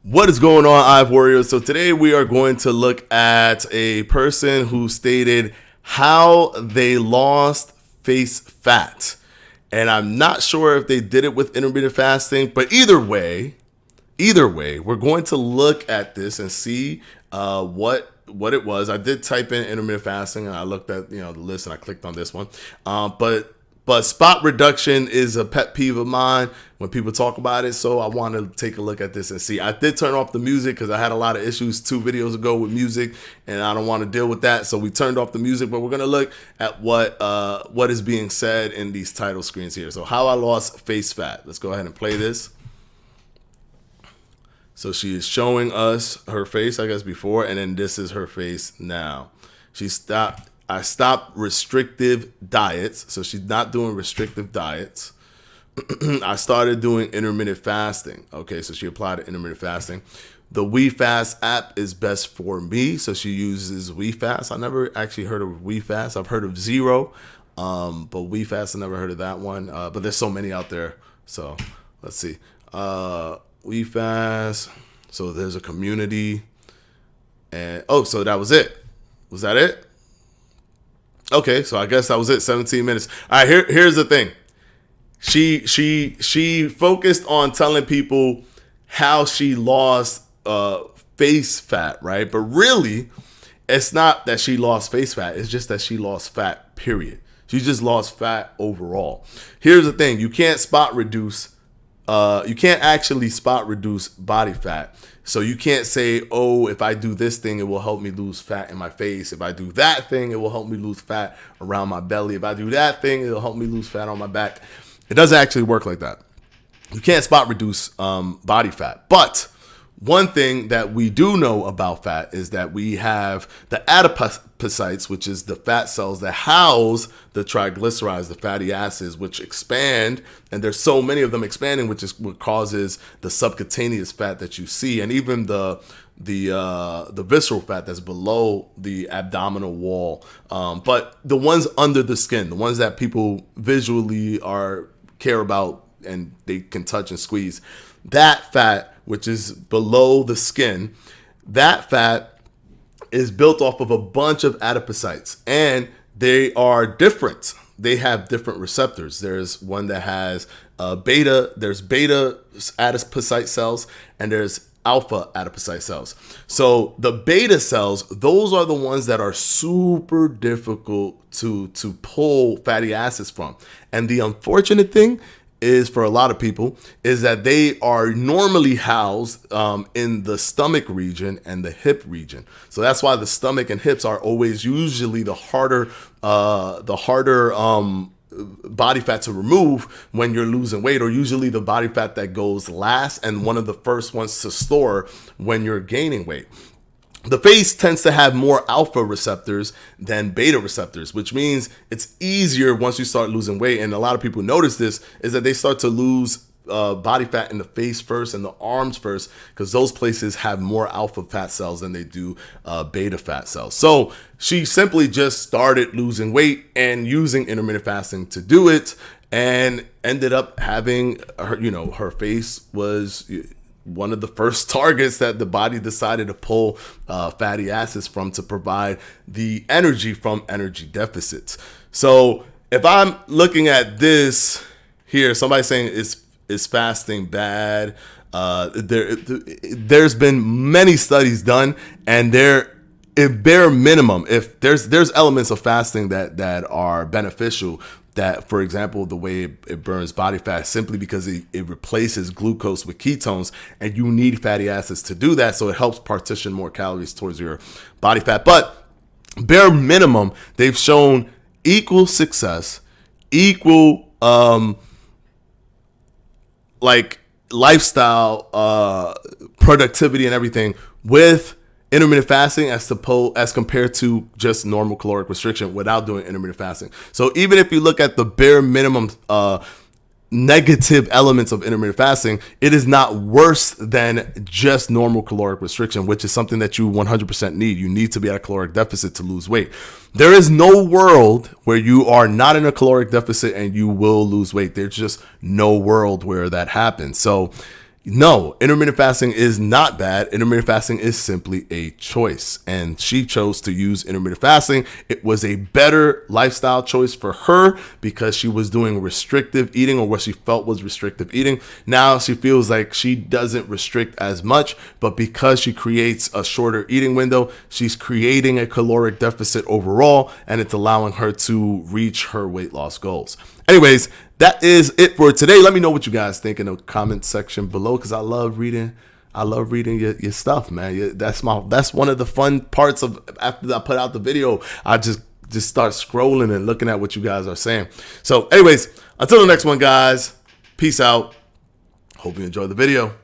What is going on, Ive Warriors? So today we are going to look at a person who stated how they lost face fat. And I'm not sure if they did it with intermittent fasting, but either way, we're going to look at this and see what it was. I did type in intermittent fasting and I looked at the list and I clicked on this one. But spot reduction is a pet peeve of mine when people talk about it. So I want to take a look at this and see. I did turn off the music because I had a lot of issues 2 videos ago with music, and I don't want to deal with that. So we turned off the music, but we're going to look at what is being said in these title screens here. So how I lost face fat. Let's go ahead and play this. So she is showing us her face, I guess, before, and then this is her face now. I stopped restrictive diets. So she's not doing restrictive diets. I started doing intermittent fasting. Okay, so she applied to intermittent fasting. The WeFast app is best for me. So she uses WeFast. I never actually heard of WeFast. I've heard of Zero, but WeFast, I never heard of that one. But there's so many out there. So let's see. WeFast. So there's a community. And so that was it. Was that it? Okay, so I guess that was it. 17 minutes. All right, here's the thing. She focused on telling people how she lost face fat, right? But really, it's not that she lost face fat. It's just that she lost fat, period. She just lost fat overall. Here's the thing. You can't actually spot reduce body fat. So you can't say, oh, if I do this thing, it will help me lose fat in my face. If I do that thing, it will help me lose fat around my belly. If I do that thing, it'll help me lose fat on my back. It doesn't actually work like that. You can't spot reduce body fat. But one thing that we do know about fat is that we have the adipocytes, which is the fat cells that house the triglycerides, the fatty acids, which expand, and there's so many of them expanding, which is what causes the subcutaneous fat that you see, and even the visceral fat that's below the abdominal wall. But the ones under the skin, the ones that people visually care about and they can touch and squeeze, that fat, which is below the skin, that fat is built off of a bunch of adipocytes, and they are different. They have different receptors. There's one that has there's beta adipocyte cells, and there's alpha adipocyte cells. So the beta cells, those are the ones that are super difficult to pull fatty acids from. And the unfortunate thing is, for a lot of people, is that they are normally housed in the stomach region and the hip region. So that's why the stomach and hips are always usually the harder body fat to remove when you're losing weight, or usually the body fat that goes last and one of the first ones to store when you're gaining weight. The face tends to have more alpha receptors than beta receptors, which means it's easier once you start losing weight. And a lot of people notice this, is that they start to lose body fat in the face first and the arms first, because those places have more alpha fat cells than they do beta fat cells. So she simply just started losing weight and using intermittent fasting to do it, and ended up having her face was one of the first targets that the body decided to pull fatty acids from to provide the energy from energy deficits. So if I'm looking at this here, somebody saying is fasting bad? There's been many studies done, and if bare minimum, if there's elements of fasting that are beneficial. That, for example, the way it burns body fat, simply because it replaces glucose with ketones, and you need fatty acids to do that. So it helps partition more calories towards your body fat. But bare minimum, they've shown equal success, equal lifestyle, productivity and everything with intermittent fasting as compared to just normal caloric restriction without doing intermittent fasting. So even if you look at the bare minimum negative elements of intermittent fasting, it is not worse than just normal caloric restriction, which is something that you 100% need. You need to be at a caloric deficit to lose weight. There is no world where you are not in a caloric deficit and you will lose weight. There's just no world where that happens. So No, intermittent fasting is not bad. Intermittent fasting is simply a choice. And she chose to use intermittent fasting. It was a better lifestyle choice for her because she was doing restrictive eating, or what she felt was restrictive eating. Now she feels like she doesn't restrict as much, but because she creates a shorter eating window, she's creating a caloric deficit overall, and it's allowing her to reach her weight loss goals. Anyways, that is it for today. Let me know what you guys think in the comment section below, because I love reading your stuff, man. That's one of the fun parts of after I put out the video. I just start scrolling and looking at what you guys are saying. So anyways, until the next one, guys, peace out. Hope you enjoyed the video.